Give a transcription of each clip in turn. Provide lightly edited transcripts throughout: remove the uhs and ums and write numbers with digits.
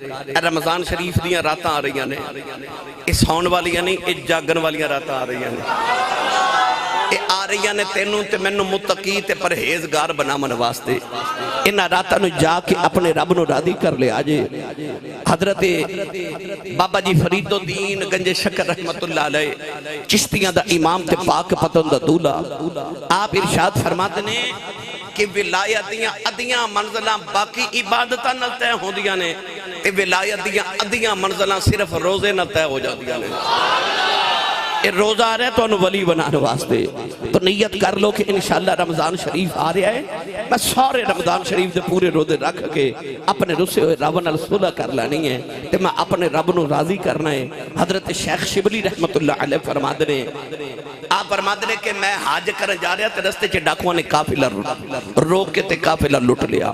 رمضان شریف دیاں راتاں آ رہی نے، یہ سون والیاں نہیں، یہ جاگن والیاں راتاں آ رہی نے، یہ آ رہی نے تینوں تے مینوں متقی تے پرہیزگار بنامن واسطے۔ انہاں راتاں نو جا کے اپنے رب نو راضی کر لے آجے۔ حضرت بابا جی فرید الدین گنج شکر رحمت اللہ علیہ چشتیاں دا امام تے پاک پتن دا دولہ، آپ ارشاد فرماتے نے کہ ولایت دیاں ادیاں منزلاں باقی عبادتاں نال طے ہوندیاں نے، تے ولایت دیاں ادیاں منزلاں صرف روزے نال طے ہو جاندیاں نے۔ یہ روزہ آ رہا ہے تو انہوں ولی بنانے واسطے، تو نیت کر لو کہ انشاءاللہ رمضان شریف آ رہا ہے، میں سارے رمضان شریف دے پورے روزے رکھ کے اپنے رسے ہوئے رب نال صلح کر لانی ہے، تے میں اپنے رب نو راضی کرنا ہے۔ حضرت شیخ شبلی رحمت اللہ علیہ فرماتے ہیں، آپ فرماتے ہیں کہ میں حج کرنے جا رہا تے رستے چے ڈاکواں نے قافلہ روک کے تے قافلہ لٹ لیا۔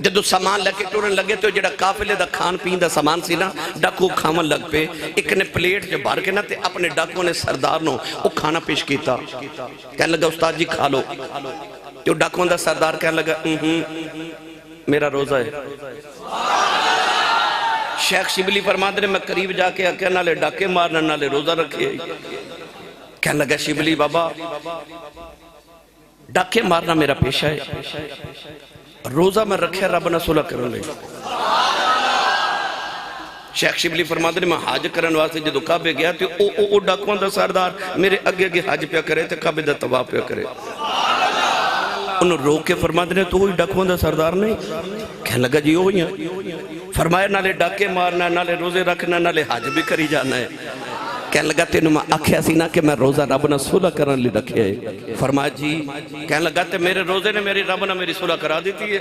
جدو سامان لگے ٹورن لگے تو جڑا قافلے دا کھان پین دا سامان سی نا، ڈاکو کھاون لگ پے، ایک نے پلیٹ جو بھر کے نا تے اپنے ڈاکوں نے سردار نو وہ کھانا پیش کیتا، کہنے لگا استاد جی کھا لو، جو ڈاکوں دا سردار کہنے لگا میرا روزہ ہے۔ شیخ شبلی فرماتے ہیں میں قریب جا کے آکے نالے ڈاکے مارنا نالے روزہ رکھے، کہنے لگا شبلی بابا ڈاکے مارنا میرا پیشہ ہے، روزہ میں رکھے رب نہ صلح کرنے لے۔ شیخ شبلی فرماتے ہیں میں حج کرن واسطے جدو کعبے گیا تھی او ڈاکوان دا سردار میرے اگے اگے حج پیا کرے تے کعبے دا طواف پیا کرے۔ انہوں روک کے فرماتے ہیں تو وہی ڈاکوان دا سردار نہیں؟ کہنے لگا جی وہی ہیں۔ فرمایا نالے ڈاکے مارنا نالے روزے رکھنا نالے حج بھی کری جانا ہے۔ کہنے لگا تینوں میں آکھیا سی نا کہ میں روزہ رب نہ صلح کرن لی رکھے ہے۔ فرمایا جی، کہنے لگا تے میرے روزے نے میری رب نہ میری صلح کرا دیتی ہے،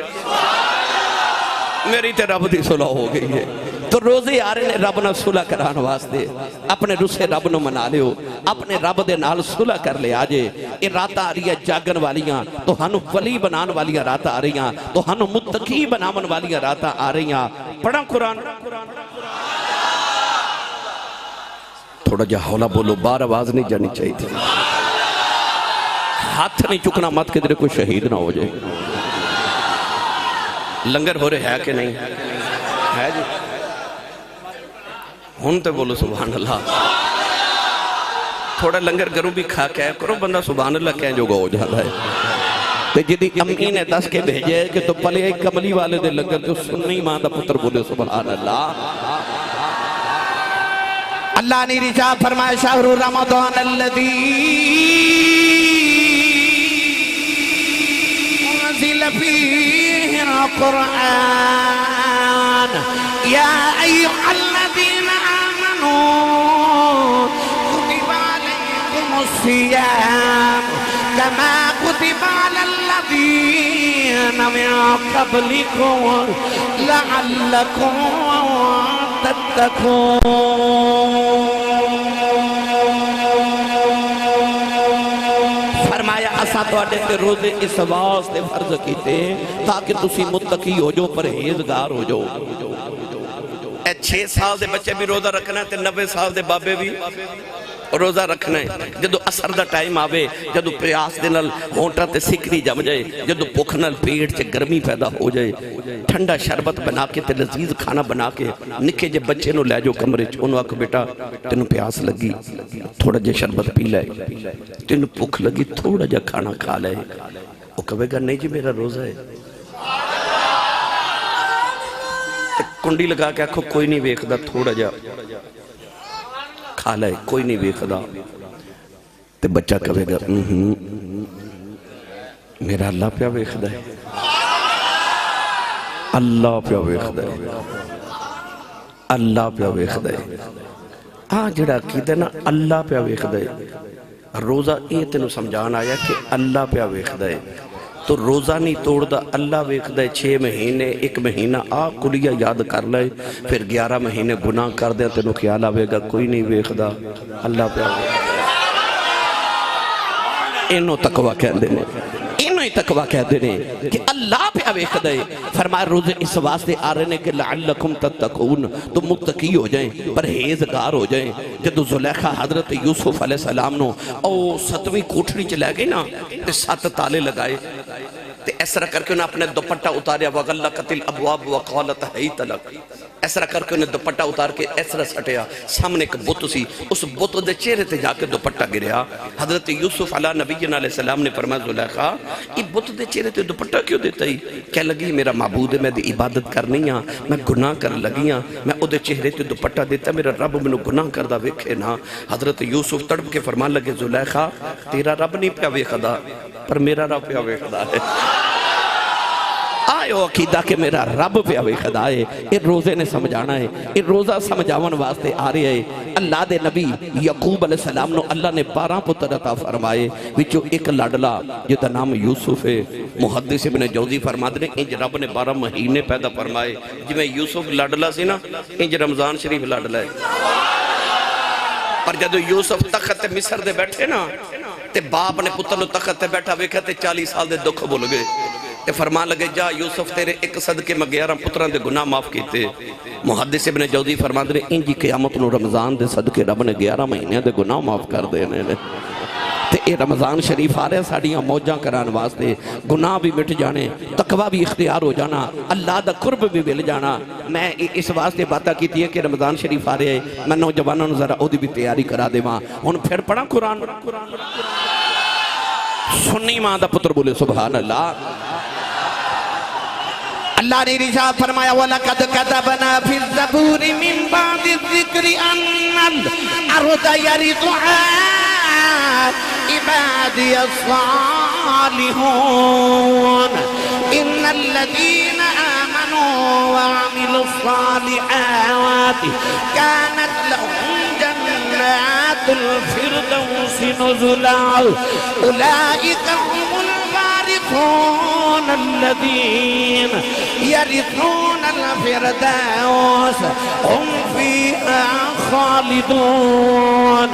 میری تے رب دی صلح ہو گئی ہے۔ تو روزے آ رہے نے رب نہ صلح کران واسطے، اپنے رسے رب نو منا لے ہو، اپنے رب دے نال صلح کر لے آجے۔ یہ رات آ رہی ہے جاگن والیاں، تو ہنو ولی بنان والیاں رات آ رہی ہیں، تو ہنو متقی بنامن والیاں رات آ رہی ہیں۔ پڑھا قرآن تھوڑا جا حولا بولو، بار آواز نہیں جانی چاہیے تھی، ہاتھ نہیں چکنا مت کہ کوئی شہید نہ ہو جائے۔ لنگر ہو رہے ہے کہ نہیں ہے جی؟ ہونتے بولو سبحان اللہ۔ تھوڑا لنگر گروں بھی کھا کے کرو، بندہ سبحان اللہ کہیں جو گا ہو جاتا ہے۔ تو جدی امی نے دس کے بھیجے کہ تو پلے ایک کملی والے دے لنگر تو سننی ماں دا پتر بولے سبحان اللہ۔ اللہ نے رجا فرمائے شہر رمضان الذی انزل فیہ القرآن یا ایہا الذین آمنوا کتب علیکم الصیام کما کتب علی الذین من قبلکم لعلکم تتقون۔ فرمایا اساں تواڈے تے روزے اس واسطے فرض کیتے تاکہ تسی متقی ہو جو، پرہیزگار ہو جو۔ 6 سال دے بچے بھی روزہ رکھنا ہے تے 90 سال دے بابے بھی روزہ رکھنا ہے۔ جدو اثر دا ٹائم آوے، جدو پیاس دے نال ہونٹا تے سکری جم جائے، جدو بھوک نال پیٹ چے گرمی پیدا ہو جائے، ٹھنڈا شربت بنا کے تے لذیذ کھانا بنا کے نکے جے بچے نو لے جو کمرے چ، انہوں آکھو بیٹا تینوں پیاس لگی تھوڑا جے شربت پی لے، تینوں بھوک لگی تھوڑا جے کھانا کھا لے۔ وہ کہے گا نہیں جی میرا روزہ ہے، کنڈی لگا کے آکھو کوئی نہیں ویکھدا تھوڑا جا کھا لے، کوئی نہیں ویکھدا، تے بچہ کہے گا میرا اللہ پیا ویکھدا ہے، اللہ پیا ویکھدا ہے، اللہ پیا ویکھدا ہے۔ ہاں جڑا عقیدہ نا اللہ پیا ویکھدا ہے، روزہ یہ تینوں سمجھان آیا کہ اللہ پیا ویکھدا ہے، تو روزہ نہیں توڑ دا اللہ ویکھدا ہے۔ 6 مہینے 1 مہینہ کلیہ یاد کر لے، پھر 11 مہینے گناہ کر دیں تینوں خیال آوے گا کوئی نہیں ویکھدا، اللہ پہ اینو تقوی کہہ دینے، اینو ہی تقوی کہہ دینے کہ اللہ پہ ویکھدا ہے۔ فرمایا روزے اس واسطے آ رہے ہیں کہ لعلکم تتقون، تو متقی ہو جائیں، پرہیزگار ہو جائیں۔ جدو زلیخا حضرت یوسف علیہ السلام نو او 7ویں کوٹھڑی چلے گئی نا، 7 تالے لگائے، تے اس طرح کر کے انہیں اپنے دوپٹہ اتاریا وغلقت الابواب وقالت حیت لک، اس طرح کر کے انہیں دوپٹہ اتار کے اس طرح سٹیا، سامنے ایک بت سی، اس بت دے چہرے تے جا کے دوپٹہ گریا۔ حضرت یوسف علیہ نبینا علیہ السلام نے فرمایا زلیخا یہ بت دے چہرے تے دوپٹہ کیوں دیتا ہی؟ کہہ لگی میرا معبود ہے، میں دی عبادت کرنی ہاں، میں گناہ کر لگی ہاں، میں او دے چہرے تے دوپٹہ دیتا، میرا رب منو گناہ کردہ ویکھے نا۔ حضرت یوسف تڑپ کے فرمان لگے زلیخا تیرا رب نہیں پیا ویکھدا پر میرا رب پیا ویکھدا ہے۔ آئے عقیدہ کہ میرا رب پیا ویکھدا ہے، یہ روزے نے سمجھانا ہے، یہ روزہ سمجھاون واسطے آ رہے ہیں۔ اللہ دے نبی یعقوب علیہ السلام نو اللہ نے 12 پتر عطا فرمائے، وچوں ایک لڑلا جدا نام یوسف ہے۔ محدث ابن جوزی فرماتے ہیں انج رب نے 12 مہینے پیدا فرمائے، جی میں یوسف لڑلا سی نا انج رمضان شریف لڑلا ہے۔ پر جدو یوسف تخت مصر دے بیٹھے نا تے باپ نے پتر نو تخت تے بیٹھا ویکھا تے 40 سال دے دکھ بھول گئے تے فرمان لگے جا یوسف تیرے ایک صدقے میں 11 پتران دے گناہ معاف کیتے۔ محدث ابن جوزی فرماتے ہیں انجی قیامت نو رمضان دے صدقے رب نے 11 مہینے دے گناہ معاف کر دینے نے۔ تے اے رمضان شریف آ رہے ساڑیاں موجاں کران واسطے، گناہ بھی مٹ جانے، تقوی بھی اختیار ہو جانا، اللہ دا قرب بھی مل جانا۔ میں اس واسطے باتہ کیتی ہے کہ رمضان شریف آ رہے ہیں، میں نوجوانوں ذرا او دی بھی تیاری کرا دے ماں۔ ان پھر پڑھا قرآن، سنی ماں دا پتر بولے سبحان اللہ۔ اللہ نے ارشاد فرمایا وَلَقَدْ كَتَبْنَا فِي الزَّبُورِ مِن بَعْدِ الذِّكْرِ أَنَّ الْأَرْضَ يَرِثُهَا عِبَادِيَ الصَّالِحُونَ إِنَّ الَّذِينَ آمَنُوا وَعَمِلُوا الصَّالِحَاتِ كَانَتْ لَهُمْ جَنَّاتُ الْفِرْدَوْسِ نُزُلًا أُولَئِكَ هُمُ الوارثون الذين يرثون الفردوس هم فيها خالدون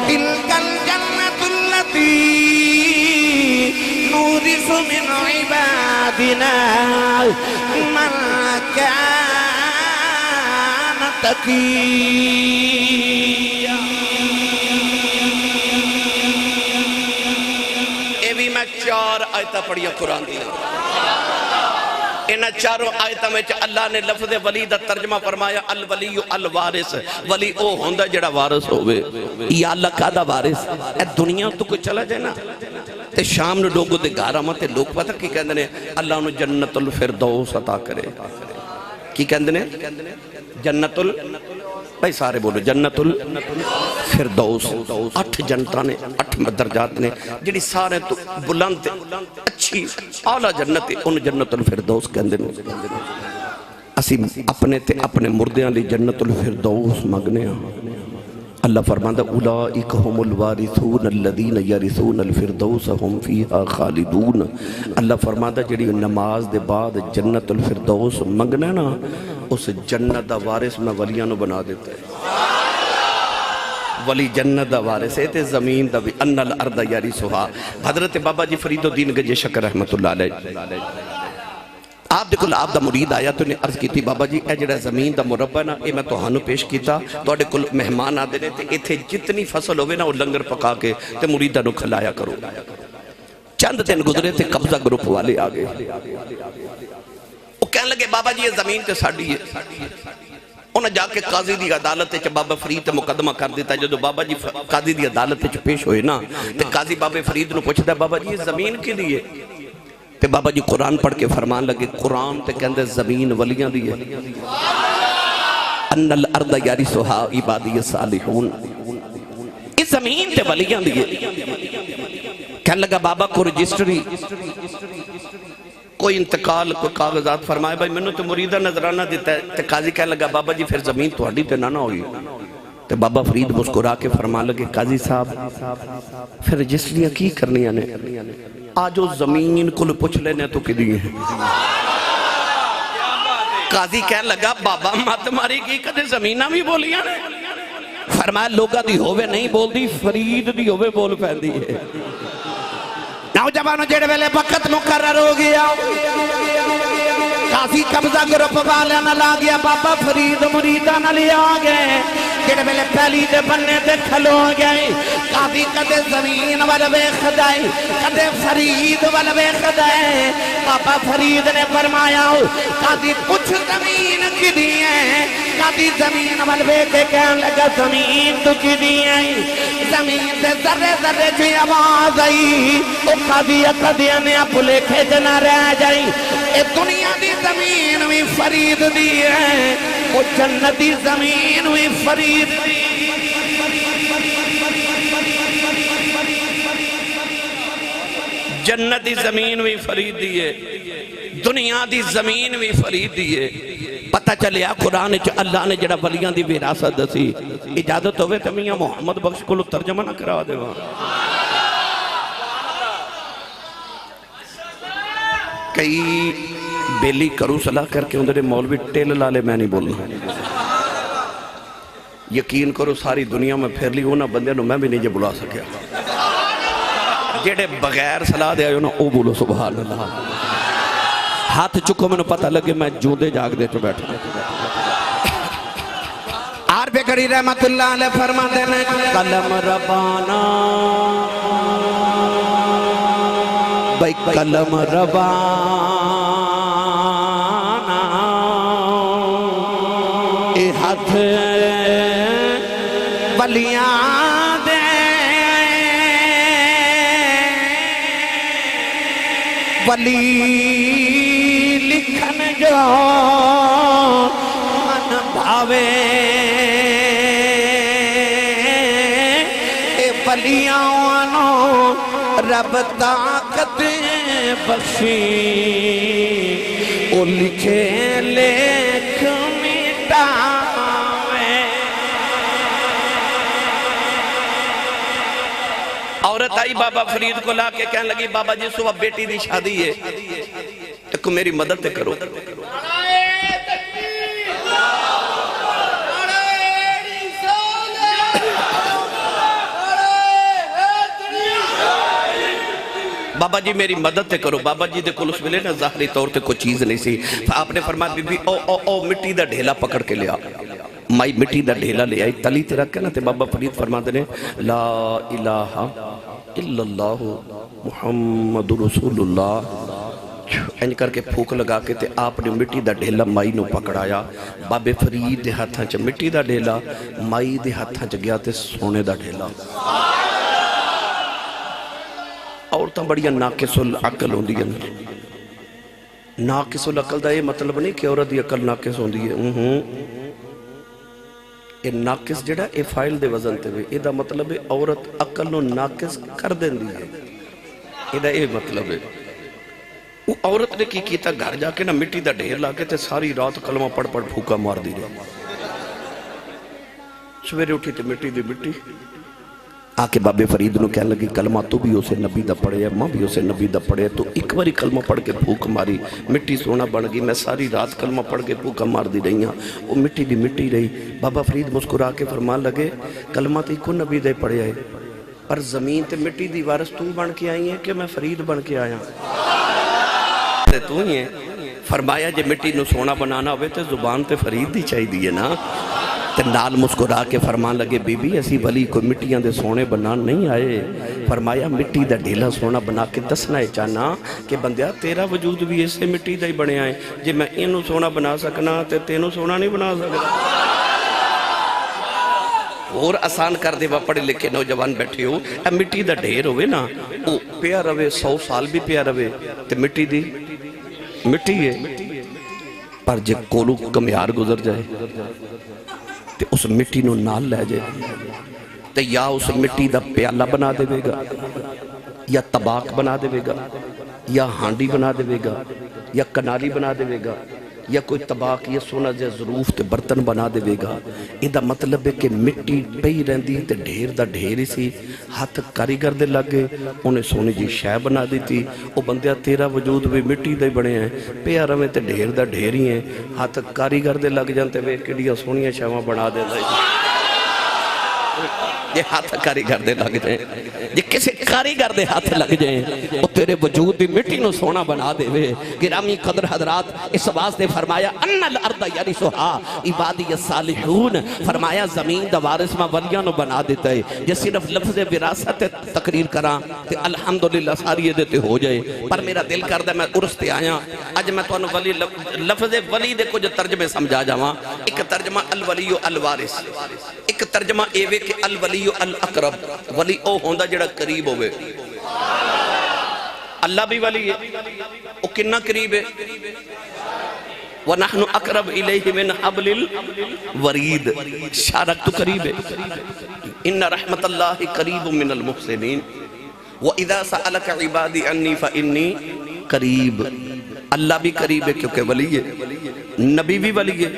تلك الجنة التي نورث من عبادنا من كان تقيا۔ چار آیتہ پڑھیا قرآن دیا، انہاں چاروں آیتہ میں اللہ نے لفظ ولی دا ترجمہ فرمایا الولی الوارث، ولی او ہوندہ جڑا وارث ہوئے۔ یا اللہ کا دا وارث اے دنیا تو کوئی چلا جائے نا تے شام نے لوگوں دے گھر آمد تے لوگ پتہ کی کہندے نے اللہ انہوں جنت الفردوس عطا کرے۔ کی کہندے نے جنت بھائی سارے بولو جنت الفردوس، 8 جنتاں نے 8 درجات نے جڑی سارے تو بلند اچھی اعلیٰ جنت ان جنت الفردوس کہندے نے۔ اسی اپنے تے اپنے مردیاں لی جنت الفردوس مگنے ہیں۔ اللہ فرماندہ اولئک هم الوارثون الذین یرثون الفردوس هم فیہا خالدون۔ اللہ فرماندہ جڑی نماز دے بعد جنت الفردوس منگنا نا اس جنت دا وارث میں ولیاں نو بنا دیتا ہے۔ ولی جنت دا وارث ہے تے زمین دا بھی ان الارض یرثھا۔ حضرت بابا جی فرید الدین گجے شکر رحمت اللہ علیہ آپ دیکھو آپ دا مرید آیا تو انہیں عرض کی تھی بابا جی اے جڑا زمین دا مربع نا اے میں توہانو پیش کیتا تو اڈے کل مہمان آدھے نے تے ایتھے جتنی فصل ہوئے نا وہ لنگر پکا کے تے مریدہ نو کھلایا کرو۔ چند دن گزرے تے قبضہ گروپ والے آگے وہ کہنے لگے بابا جی یہ زمین تے ساڑی ہے۔ انہیں جا کے قاضی دی عدالت تے بابا فرید تے مقدمہ کر دیتا ہے۔ جو بابا جی قاضی دی عدالت تے پیش ہوئے نا تے قاضی بابا فرید نو پوچھتا ہے بابا جی یہ زمین کے لیے تے بابا جی قرآن پڑھ کے فرمان لگے قرآن تے کہندے زمین ولیاں دی ہے ان الارض یرثھا عبادی الصالحون، اس زمین تے ولیاں دی ہے۔ کہنے لگا بابا کو رجسٹری کوئی انتقال کوئی کاغذات فرمائے بھائی میں نے تو مریدہ نظرانہ دیتا ہے تے قاضی کہنے لگا بابا جی پھر زمین تو ہڈی تے نہ ہوئی تے بابا فرید مسکرا کے فرمان لگے قاضی صاحب پھر رجسٹریاں کی کرنی آنے آجو زمین کو پوچھ لینے تو کدی ہیں۔ قاضی کہنے لگا بابا مات ماری کی کدے زمینہ بھی بولیاں نے فرمایا لوگا دی ہوئے نہیں بول دی فرید دی ہوئے بول پہن دی ہے۔ نوجوانوں جڑے ویلے وقت مقرر ہو گیا قاضی قبضہ گروپ والے نہ لا گیا بابا فرید مریدہ نہ لیا گئے جڑے ویلے پہلی دے بننے تے کھلو گئے قاضی کدے زمین وال ویکھ دے کدے فرید وال ویکھ دے بابا فرید نے فرمایا قاضی پوچھ زمین کدی ہے قاضی زمین وال ویکھ کے کہن لگا زمین تو کدی ہے زمین تے ذرے ذرے جی آواز آئی او قاضی قاضیاں نے اپلے کھج نہ رہ جائی اے دنیا دی زمین بھی فرید دی ہے او جنتی زمین بھی فرید دی جنتی زمین بھی فرید دی ہے دنیا دی زمین بھی فرید دی ہے پتہ چلیا قرآن اللہ نے جڑا ولیاں دی وراثت دسی اجازت ہوئے تو میاں محمد بخش کو ترجمہ نہ کرا دے کئی بیلی کرو صلاح کر کے اندھے مولوی ٹیل لالے میں نہیں بولنا یقین کرو ساری دنیا میں پھر لی ہونا بندے نو میں بھی نہیں جے بلا سکیا جیڑے بغیر صلاح دے آئے او بولو سبحان اللہ ہاتھ چکو میں نے پتہ لگے میں جوندے جاگ دے تو بیٹھا آر پہ کری رحمت اللہ علیہ فرما دینے قلم ربانا بھائی قلم ربانا اے ہاتھ ولیاں دے ولی لکھن جو من بھاوے اے ولیاں رب طاقت بخشی او لکھے لکھ مٹاوے عورت آئی بابا فرید کو لا کے کہنے لگی بابا جی صبح بیٹی دی شادی ہے تو میری مدد کرو بابا جی میری مدد تے کرو بابا جی دے کل اس ملے نا ظاہری طور تے کوئی چیز نہیں سی آپ نے فرمایا بی بی او مٹی دا ڈھیلا پکڑ کے لیا مائی مٹی دا ڈھیلا لے آئی تلی تے رکھ کے نا تے بابا فرید فرما دے لا الہ الا اللہ محمد رسول اللہ انج کر کے پھوک لگا کے تے آپ نے مٹی دا ڈھیلا مائی نو پکڑایا بابے فرید دے ہاتھاں چ مٹی دا ڈھیلا مائی دے ہاتھاں چ گیا تے سونے دا ڈھیلا عورتاں بڑیاں ناقص العقل ہوندی ہیں ناقص العقل دا یہ مطلب نہیں کہ عورت دی عقل ناقص ہوندی ہے یہ ناقص جڑا اے فائل دے وزن تے وے اے دا مطلب ہے عورت عقل نو ناقص کر دیندی ہے اے دا اے مطلب ہے وہ عورت نے کی کیتا گھر جا کے نا مٹی دا ڈھیر لا کے تے ساری رات کلمہ پڑھ پڑھ پھوکا مار دی رہا سویرے اٹھی تے مٹی دی مٹی آکے بابے فرید نو کہنے لگی کلمہ تو بھی اسے نبی دا پڑھے ہے ماں بھی اسے نبی دا پڑھے ہے تو ایک باری کلمہ پڑھ کے پھوک ماری مٹی سونا بن گئی میں ساری رات کلمہ پڑھ کے پھوکا مار دی رہی ہاں وہ مٹی دی مٹی رہی بابا فرید مسکرا کے فرمان لگے کلمہ تو ایک نبی دے پڑھے ہے پر زمین تے مٹی دی وارث تو بن کے آئی ہے کہ میں فرید بن کے آیا تو ہی ہے فرمایا جے مٹی نو سونا بنانا ہوئے تے زبان تے فرید دی چاہی دیئے نا تے نال مسکرا کے فرمان لگے بی بی ایسی ولی کوئی مٹیاں دے سونے بنان نہیں آئے فرمایا مٹی دا ڈھیلا سونا بنا کے دسنا ہے چاہنا کہ بندیا تیرا وجود بھی اسے مٹی دا ہی بنے آئے جے میں انہوں سونا بنا سکنا تے تینوں سونا نہیں بنا سکنا اور آسان کر دے وہ پڑھے لکھے نوجوان بیٹھے ہو اے مٹی دا ڈھیر ہوئے نا او پیا روے 100 سال بھی پیا روے تے مٹی دی مٹی ہے پر جے کولو کمیار گزر جائے تے اس مٹی نو نال لے جائے تے یا اس مٹی دا پیالہ بنا دے گا یا طباق بنا دے گا یا ہانڈی بنا دے گا یا کناری بنا دے گا یا کوئی طباق یا سونا جے ظروف تے برتن بنا دے گا ایدہ مطلب ہے کہ مٹی پئی رہندی تے ڈھیر دا ڈھیر سی ہاتھ کاریگر دے لگے انہیں سونے جی شے بنا دیتی او بندیا تیرا وجود بھی مٹی دے بڑے ہیں پیا رویں تے ڈھیر دا ڈھیر ہی ہیں ہاتھ کاریگر دے لگ جانتے وے کڑیا سونیاں شیواں بنا دے یہ ہاتھ کاریگر دے لگ جائیں، یہ کسی کاریگر دے ہاتھ لگ جائیں، وہ تیرے وجود دی مٹی نو سونا بنا دے وے۔ گرامی قدر حضرات، اس واسطے فرمایا ان الارض یرثھا عبادی الصالحون، فرمایا زمین دا وارث میں ولیاں نو بنا دیتا ہے۔ یہ صرف لفظ وراثت تقریر کراں تے الحمدللہ ساری دے تے ہو جائے، پر میرا دل کردا میں عرس تے آیا اج میں تانوں ولی لفظ ولی دے کچھ ترجمے سمجھا جاواں۔ ایک ترجمہ الولی الوارث، ایک ترجمہ اے وے کہ الولی الاقرب، ولی او ہوندا جڑا قریب ہوئے۔ اللہ بھی ولی ہے، او کنا قریب ہے؟ وَنَحْنُ أَقْرَبْ إِلَيْهِ مِنْ حَبْلِ الْوَرِيدِ، شارک تو قریب ہے۔ إِنَّ رَحْمَةَ اللَّهِ قَرِيبٌ مِنَ الْمُحْسِنِينَ وَإِذَا سَأَلَكَ عِبَادِي عَنِّي فَإِنِّي قَرِيبٌ۔ اللہ بھی قریب ہے کیونکہ ولی ہے، نبی بھی ولی ہے۔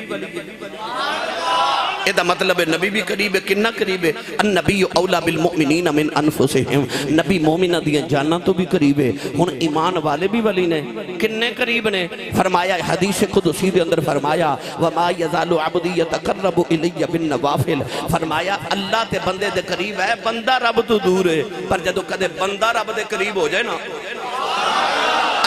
یہ مطلب ہے نبی بھی قریب ہے، کننا قریب ہے؟ النبی اولا بالمؤمنین من انفسہم، نبی مومنہ دیا جانا تو بھی قریب ہے۔ ہن ایمان والے بھی ولی نے، کنے قریب نے؟ فرمایا حدیث قدسی دے اندر فرمایا وما یزال عبدی یتقرب الی بالنوافل، فرمایا اللہ تے بندے دے قریب ہے، بندہ رب تو دور ہے، پر جدو کدے بندہ رب دے قریب ہو جائے نا،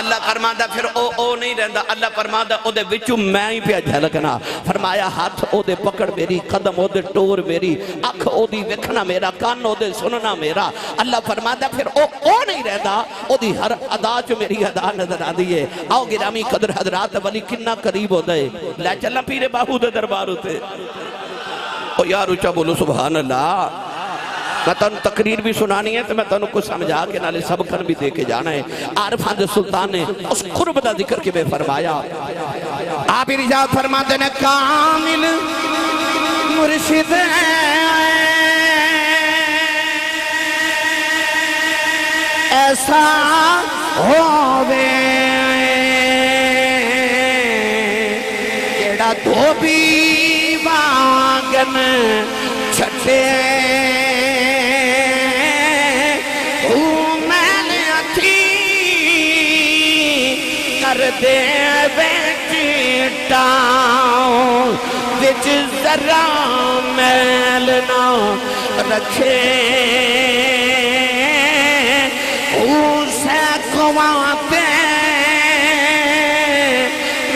اللہ فرماندہ پھر او نہیں رہندا، اللہ فرماندہ او دے وچوں میں ہی پہ جھلکنا۔ فرمایا ہاتھ او دے پکڑ میری، قدم او دے ٹور میری، اکھ او دی وکھنا میرا، کان او دے سننا میرا۔ اللہ فرماندہ پھر او نہیں رہندا، او دی ہر ادا چو میری ادا نظر آ دیئے۔ آؤ گرامی قدر حضرات، ولی کننا قریب ہو دے، لے چلا پیر باہو دے دربار ہوتے۔ او یار اچھا بولو سبحان اللہ۔ میں تانوں تقریر بھی سنانی ہے تو میں تانوں کچھ سمجھا کے نالے سبقن بھی دے کے جانا ہے۔ عارفان دے سلطان نے اس قرب دا ذکر کے بے فرمایا، آپ رجاعت فرماتے ہیں کامل مرشد ایسا ہووے کیڑا دھوبی واگن چھٹے دے بیٹا وچ ذرا میل نہ رکھے، اسے کھواتے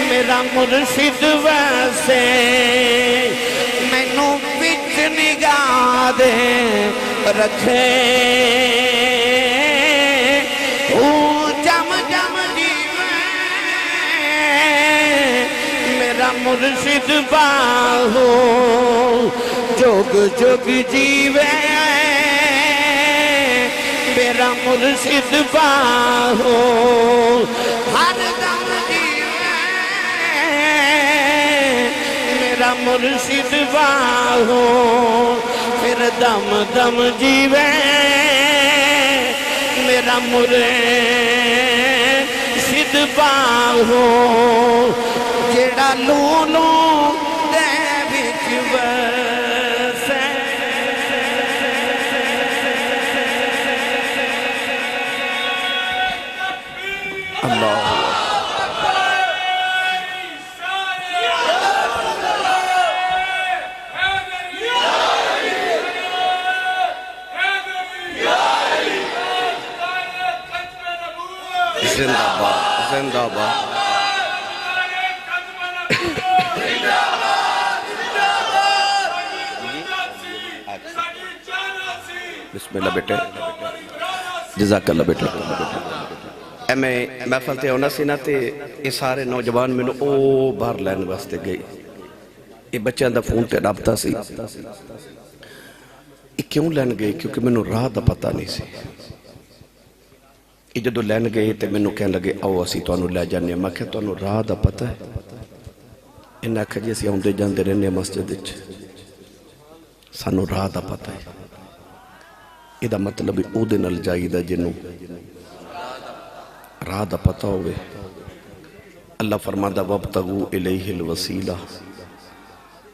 میرا مرشد ویسے مینوں وچ نگاہ دے رکھے۔ مرشد باہو جوگ جوگ جیوے، میرا مرشد باہو ہر دم جیوے، میرا مرشد باہو پھر دم دم جیوے، میرا مرشد باہو جیڑا لولو دے بچ وسے۔ اللہ زندہ باد، زندہ باد۔ بسم اللہ بیٹے، جزاک اللہ بیٹے۔ اے میں محفل تے ہونا سی نا تے یہ سارے نوجوان میں او باہر لین واسطے گئی، یہ بچیاں دا فون تے رابطہ سی۔ یہ کیوں لین گئی؟ کیونکہ میں راہ دا پتہ نہیں سی۔ یہ جدو لین گئی تے میں کہنے لگے آؤ اسی تو انہوں لے جانے، میں کہا تو انہوں راہ دا پتہ ہے؟ انہاں کہا جی اسی آؤندے جاندے رہنے مسجد وچ، سانو راہ دا پتہ ہے۔ یہ دا مطلب او دے نال جائی دا جنوں راہ دا پتہ ہوئے۔ اللہ فرماندہ وَابْتَغُوا إِلَيْهِ الْوَسِيلَةَ،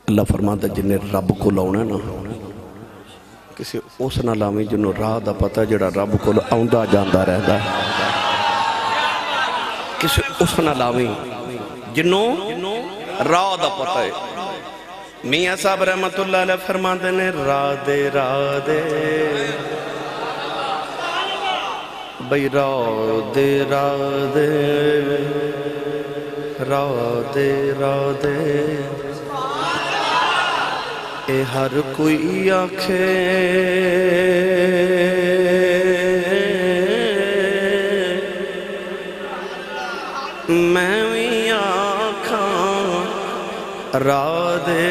اللہ فرماندہ جنہیں رب کو لاؤنا نا، کسی اس نہ لاویں جنوں راہ دا پتہ جڑا رب کو آؤندہ جاندہ رہتا ہے، کسی اس نہ لاویں جنوں راہ دا پتہ ہے۔ میاں صاحب رحمت اللہ علیہ فرماتے نے رادے رادے بھئی رادے رادے رادے رادے اے ہر کوئی آنکھے میں بھی آنکھاں رادے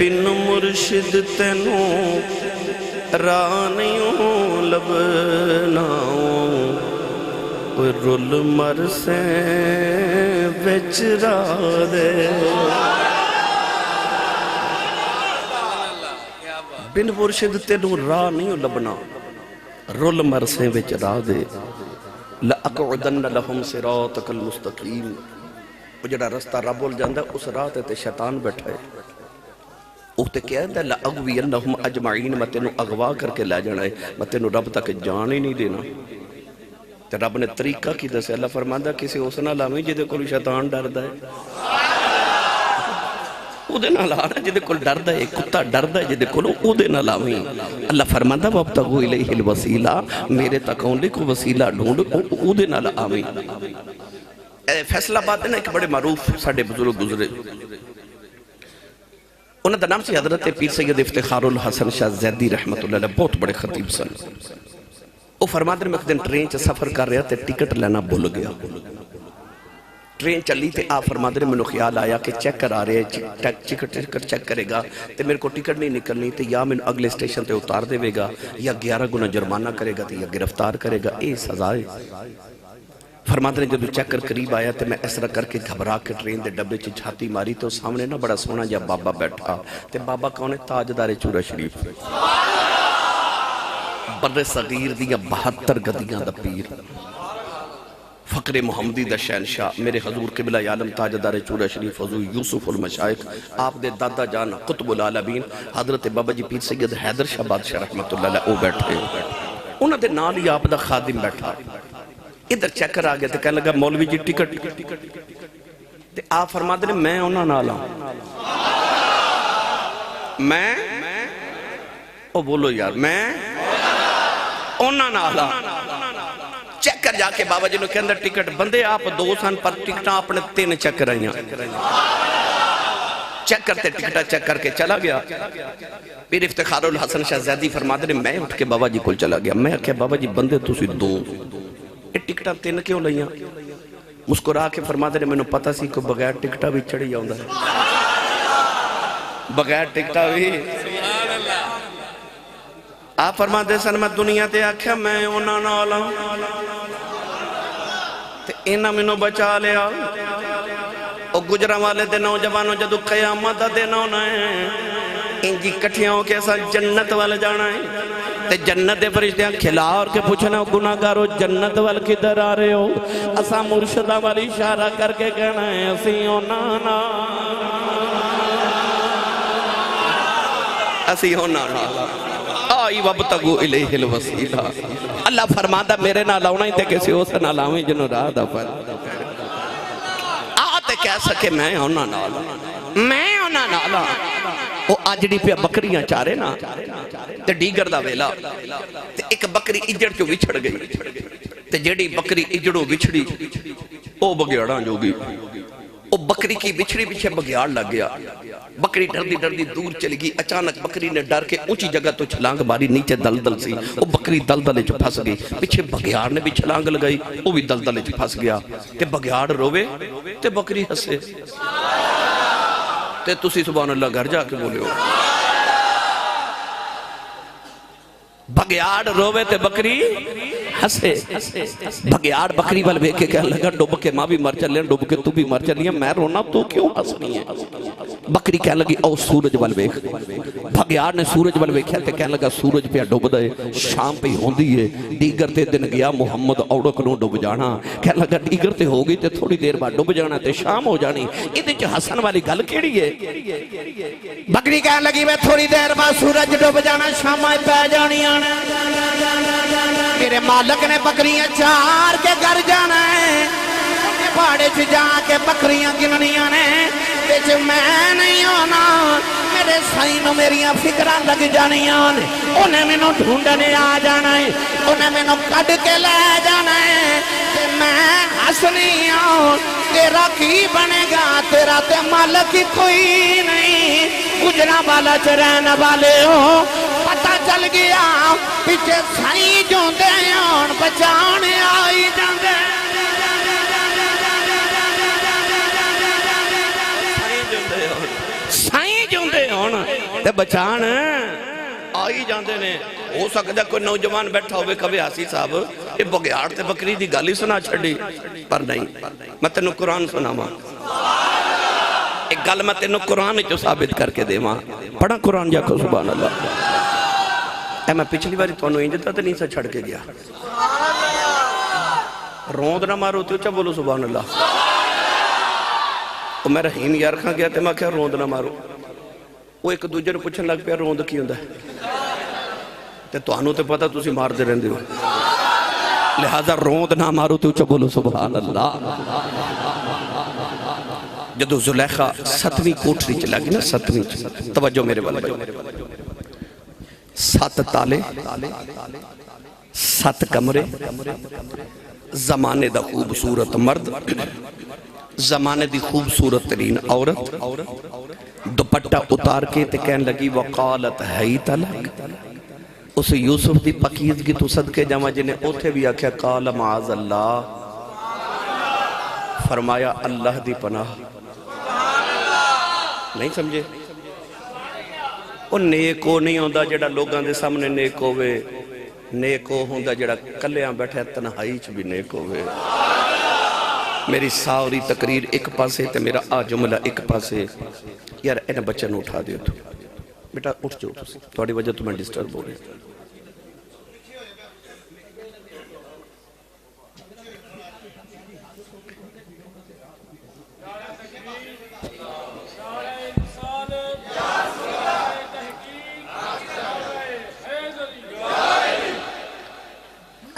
بن مرشد تینوں راہ نہیں لبنا رول مر سے بچ رادے بن مرشد تینوں راہ نہیں لبنا رول مر سے بچ رادے لَأَقْعُدَنَّ لَهُمْ صِرَاطَكَ الْمُسْتَقِيمِ وہ جڑا رستہ رب بول جاندہ اس رات تے شیطان بیٹھا ہے وہ تے کیا ہے لَأَغْوِيَنَّهُمْ أَجْمَعِينَ میں تینوں اغوا کر کے لے جانا ہے میں تینوں رب تک جان ہی نہیں دینا تے رب نے طریقہ کی دسے اللہ فرماندہ کسی اس نہ لاویں جدے کول شیطان ڈردا ہے او دے نہ لانا جدے کول ڈردا ہے کتا ڈردا ہے جدے کول او دے نہ لاویں اللہ فرماندہ وَابْتَغُوا إِلَيْهِ الْوَسِيلَةَ میرے تک آنے کو وسیلہ ڈھونڈ او دے نہ لاویں فیصلہ بات ہے نا ایک بڑے معروف ساڑھے بزرگ گزرے انہوں دا نام سے حضرت پیر سید افتخار الحسن شاہ زیدی رحمت اللہ علیہ بہت بڑے خطیب سن وہ فرماتے ہیں میں ایک دن ٹرین چا سفر کر رہا تھے ٹکٹ لینا بھول گیا ٹرین چلی تھے آپ فرماتے ہیں میں نے خیال آیا کہ چیک کر آ رہے ہیں ٹکٹ چیک کرے گا تو میرے کو ٹکٹ نہیں نکلنی تو یا میں اگلے سٹیشن تے اتار دے گا یا 11 گنا جرمانہ کرے گا تو یا گرفتار کرے گا اے سزائے فرماتے ہیں جب چیک کر قریب آیا تو میں اس طرح کر کے گھبرا کے ٹرین دے ڈبے چ چھاتی ماری تو سامنے نا بڑا سونا جا بابا بیٹھا تو بابا کون ہے تاجدار چورا شریف بر صغیر دیا 72 گدیاں دا پیر فقر محمدی دا شہنشاہ میرے حضور قبلہ عالم تاجدار چورا شریف حضور یوسف المشائق آپ دے دادا جان قطب العالمین حضرت بابا جی پیر سید حیدر شاہ بادشاہ رحمت اللہ علیہ او بیٹھے انہوں دے نال ہی آپ دا خادم بیٹھا ادھر چیک کر آگیا تو کہنے لگا مولوی جی ٹکٹ تے آپ فرما دے میں انہاں نالا میں او بولو یار میں انہاں نالا چیک کر جا کے بابا جی نے کہ اندر ٹکٹ بندے آپ 2 سن پر ٹکٹاں اپنے 3 چیک کر آئیاں چیک کرتے ٹکٹا چیک کر کے چلا گیا پیر افتخار الحسن شاہ زیدی فرما دے میں اٹھ کے بابا جی کو چلا گیا میں کہ بابا جی بندے تو سی 2 ٹکٹا 3 کیوں لئیاں مسکرا کے فرما دے میں نے پتا سی کو بغیر ٹکٹا بھی چڑھی جاؤں ہے بغیر ٹکٹا بھی آپ فرما دے سن میں دنیا تے آکھیا میں انہاں نالا تے انہاں میں نو بچا لیا او گجرہ والے دے نوجوانوں جدو قیامت دے نونا ہے انجی کٹھیاں کے ساتھ جنت والے جانا ہے تے جنت دے فرشتیاں کھلا اور کے پوچھنا گناہگارو جنت وال کدھر آ رہے ہو اسا مرشدہ والی اشارہ کر کے کہنا ہے اسیوں نانا اسیوں نانا آئی وابتگو الیہ الوسیلہ اللہ فرماندہ میرے نہ لاؤنا ہی تے کسی ہو سے نہ لاؤں جنہوں راہ دا پر آتے کہہ سکے میں ہونا نالا میں ہونا نالا وہ آجڑی پہ بکریاں چارے نا تے ڈیگر دا ویلا تے ایک بکری اجڑ چو وچھڑ گئی تے جیڑی بکری اجڑوں وچھڑی او بگیاڑاں جو گئی او بکری کی وچھڑی پیچھے بگیاڑ لگ گیا بکری ڈردی ڈردی دور چلی گئی اچانک بکری نے ڈر کے اونچی جگہ تو چھلانگ ماری نیچے دلدل سی او بکری دلدلے چ پھنس گئی پیچھے بگیاڑ نے بھی چھلانگ لگائی او بھی دلدلے چ پھنس گیا تے بگیاڑ روے تے بکری ہسے تے تسی سبحان اللہ گھر جا کے بولے ہو بگیاڑ روے تے بکری ہسے بگیاڑ بکری وال بے کے کہنے لگا ڈوب کے ماں بھی مر چلیں ڈوب کے تو بھی مر چلیں میں رونا تو کیوں ہسنی ہے بکری کہنے لگی او سورج وال بے بگیاڑ نے سورج وال بے کہتے کہنے لگا سورج پہ ڈوب دے شام پہ ہوں دیئے دیگر تے دن گیا محمد اوڑک نو ڈوب جانا کہنے لگا دیگر تے ہو گئی تے تھوڑی دیر بعد ڈوب جانا تے شام ہو جانی ادھے چھ حسن والی گل کیڑی ہے بکری کہنے لگی میں تھوڑی دیر بعد سورج ڈوب جانا شام آئے پہ جانی آنا میرے مالک نے بکریاں چار کے گھر جانا ہے پہاڑے چ جا کے بکریاں گننیاں نے وچ میں نہیں ہونا میرے سائیں نو میریاں فکراں لگ جانیاں نے انہیں مینوں ڈھونڈنے آ جانا ہے انہیں مینوں کڈ کے لے جانا ہے تے میں ہسنی ہوں تیرا کی بنے گا تیرا تے مالک ہی کوئی نہیں گجرا والا چ رہن والے ہو پتہ چل گیا پیچھے سائیں جوندے ہون بچانے آئی جاندے سائیں جوندے ہون تے بچان آئی جاندے نے ہو سکتا کوئی نوجوان بیٹھا ہوئے کبھی حاسی صاحب یہ بگیاڑ تے بکری دی گالی سنا چھڑی پر نہیں میں تینوں قرآن سناواں ایک گل میں تینوں قرآن جو ثابت کر کے دے ماں پڑھا قرآن جا کو سبحان اللہ اے میں پچھلی باری تو انہوں انجتا تے نہیں سا چھڑ کے گیا روند نہ مارو تو چا بولو سبحان اللہ وہ میں رحیم یار کھا گیا تے میں کیا روند نہ مارو وہ ایک دوجہ نے پوچھن لگ پیا روند کی ہوندہ ہے تے تو انہوں تے پتا تُسی مار دے رہن دیو لہذا روند نہ مارو تو چا بولو سبحان اللہ جدو زلیخہ ستویں کوٹری چلا گی نا ستویں توجہ میرے والے 7 تالے 7 کمرے زمانے دا خوبصورت مرد زمانے دی خوبصورت ترین عورت دوپٹہ اتار کے تے کہن لگی وقالت حیت لک اس یوسف دی پکیزگی تو صدقے جمع جنہیں اوتھے بھی آکھیا قال معاذ اللہ فرمایا اللہ دی پناہ نہیں سمجھے وہ نیکو نہیں ہوندہ جڑا لوگاں دے سامنے نیک ہوئے نیکو ہوندہ جڑا کلیاں بیٹھے تنہائی چھ بھی نیک ہوئے میری ساری تقریر ایک پاسے تے میرا جملہ ایک پاسے یار اینا بچہ نو اٹھا دیو تو بیٹا اٹھ جو توڑی وجہ تو میں ڈسٹرب ہو رہے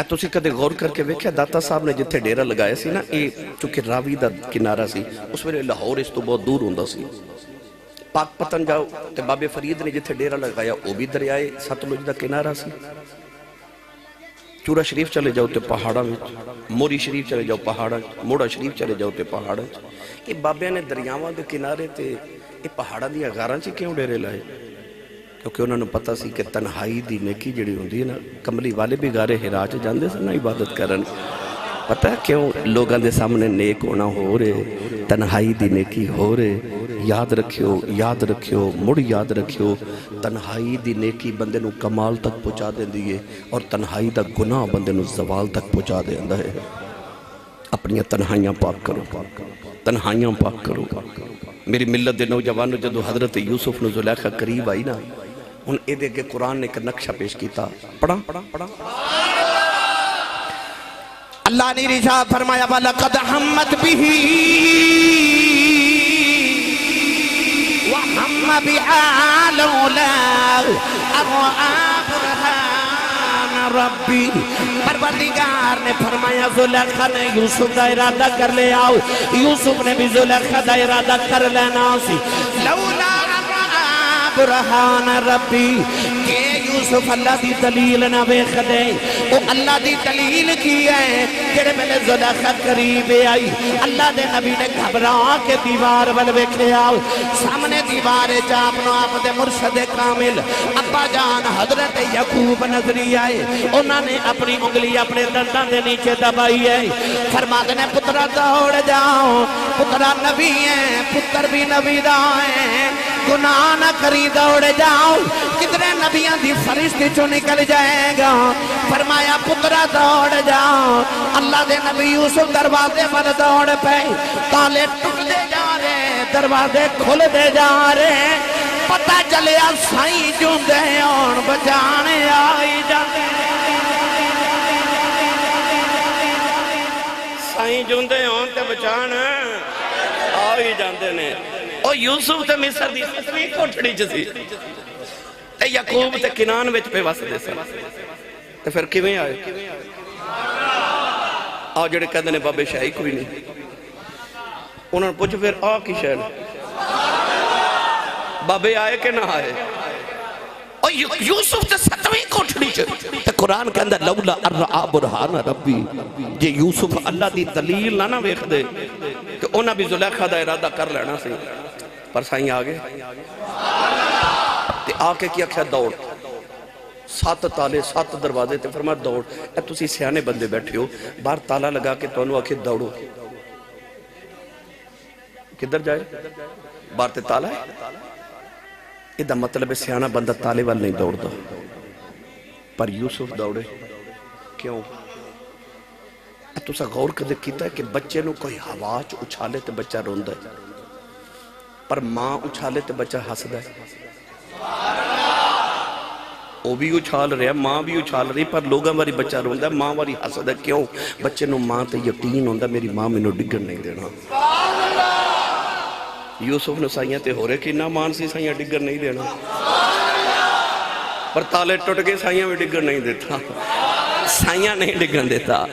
تُسی کدے غور کر کے ویکھیا داتا صاحب نے جتھے ڈیرہ لگائے سی نا یہ چونکہ راوی دا کنارہ سی اس میں لاہور اس تو بہت دور ہوندہ سی پاک پتن جاؤ تے باب فرید نے جتھے ڈیرہ لگایا وہ بھی دریائے ستلج دا کنارہ سی چورا شریف چلے جاؤ تے پہاڑا میں موری شریف چلے جاؤ پہاڑا موڑا شریف چلے جاؤ تے پہاڑا یہ بابیاں نے دریاواں دے کنارے تے یہ پہاڑا دیا غاراں چی کیوں ڈیرے لائے کیونکہ انہوں نے پتا سی کہ تنہائی دی نیکی جڑی ہوندی ہے نا کملی والے بھی گارے ہراج جاندے سے نا عبادت کرن پتا ہے کیوں لوگاں دے سامنے نیک ہونا ہو رہے تنہائی دی نیکی ہو رہے یاد رکھیو مڑ یاد رکھیو تنہائی دی نیکی بندے نو کمال تک پہنچا دیں دیئے اور تنہائی دا گناہ بندے نو زوال تک پہنچا دیں دا ہے اپنی تنہائیاں پاک کرو تنہائیاں پاک کرو میری ملت دے نوجوانو جدو حضرت یوسف نو زلیخہ قریب آئی نا ان اے دے کے قرآن نے ایک نقشہ پیش کیتا پڑھا اللہ نے رشاد فرمایا وَلَقَدْ حَمَّتْ بِهِ وَحَمَّ بِهَا لَوْلَا أَن رَأَىٰ بُرْهَانَ رَبِّهِ پروردگار نے فرمایا زلیخہ نے یوسف دا ارادہ کر لے آؤ یوسف نے بھی زلیخہ دا ارادہ کر لینا سی لولا أن رأى برهان ربی کہ یوسف اللہ دی دلیل نہ بیخ دے وہ اللہ دی دلیل کی ہے جڑے میں نے زلیخہ قریب آئی اللہ دے نبی نے گھبرا کے دیوار بل بیکھے آؤ سامنے دیوار جاپنو آپ دے مرشد کامل ابا جان حضرت یعقوب نظری آئے انہوں نے اپنی انگلی اپنے دندان دے نیچے دبائی ہے فرما دینے پترہ دوڑ جاؤ پترہ نبی ہے پتر بھی نبی دا ہے گناہ نہ کری دوڑ جاؤ کتنے نبیاں دی فرشتے چو نکل جائے گا فرمایا پترہ دوڑ جاؤ اللہ دے نبی یوسف دروازے پر دوڑ پہ تالے ٹک دے جا رہے دروازے کھل دے جا رہے پتہ چلیا سائیں جوندے اور بچانے آئی جاتے سائیں جوندے اور تے بچانے آئی جاندے نے او یوسف تے مصر دی ستویں کوٹھڑی جسی تے یعقوب تے کنان وچ پہ وس دے سن تے پھر کیویں آئے آ جڑے کہندے نے بابے شاہی کوئی نہیں انہوں نے پوچھ پھر کی شہر بابے آئے کہ نہ آئے اور یوسف تے 7ویں کوٹھڑی تے قرآن کے اندر لولا ارعا برہان ربی جے یوسف اللہ دی دلیل نہ ویکھ دے کہ انہاں بھی زلیخا دا ارادہ کر لینا سی پر سائیں آگے تے آ کے کیا کیا دوڑ 7 تالے 7 دروازے تے فرمایا دوڑ اے تسی سیانے بندے بیٹھے ہو باہر تالا لگا کے تو انہوں آکے دوڑو کدھر جائے باہر تے تالا ہے ادھا مطلب ہے سیانہ بندہ تالے وال نہیں دوڑ دا پر یوسف دوڑے کیوں تو سا غور کدھے کیتا ہے کہ بچے نو کوئی ہوا چ اچھالے تے بچہ روندہ ہے پر ماں اچھالے تے بچہ ہس دا ہے وہ بھی اچھال رہا ہے ماں بھی اچھال رہی پر لوگاں واری بچہ روندہ ہے ماں واری ہس دا ہے کیوں بچے نو ماں تے یقین ہوندہ میری ماں میں نو ڈگر نہیں دینا یوسف نے سائیاں تے ہو رہے کہ نہ مان سی سائیاں ڈگر نہیں دینا پر تالے ٹوٹ کے سائیاں میں ڈگر نہیں دیتا سائیاں نہیں ڈگر دیتا